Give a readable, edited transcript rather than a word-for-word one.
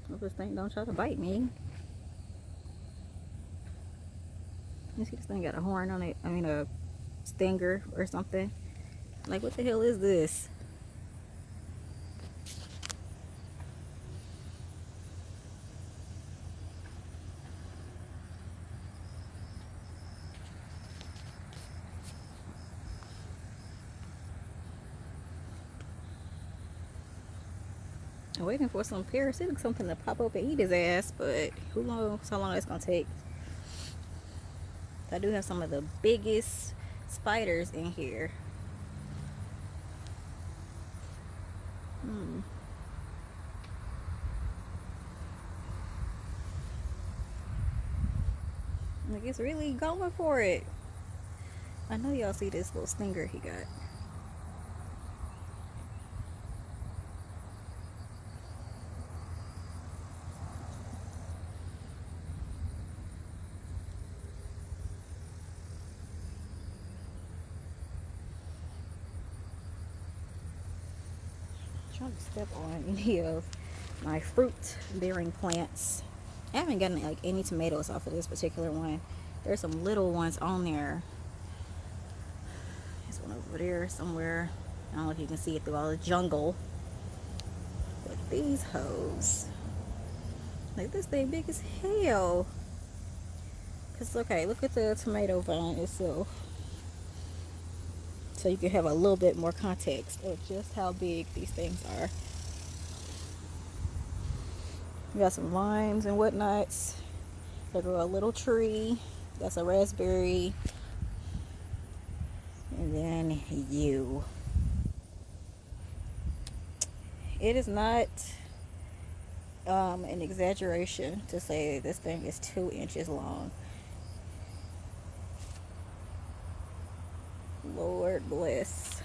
Hope this thing don't try to bite me. You see this thing got a horn on it. I mean a stinger or something. Like what the hell is this? I'm waiting for some parasitic something to pop up and eat his ass, but who knows how long it's gonna take. I do have some of the biggest spiders in here. Like it's really going for it. I know y'all see this little stinger he got. I'm trying to step on any of my fruit bearing plants. I haven't gotten like any tomatoes off of this particular one. There's some little ones on there. There's one over there somewhere. I don't know if you can see it through all the jungle. But these hoes, like this thing big as hell. Cause okay, look at the tomato vine itself. So you can have a little bit more context of just how big these things are. We got some limes and whatnots. There grow a little tree. That's a raspberry. And then you. It is not an exaggeration to say this thing is 2 inches long. Lord bless.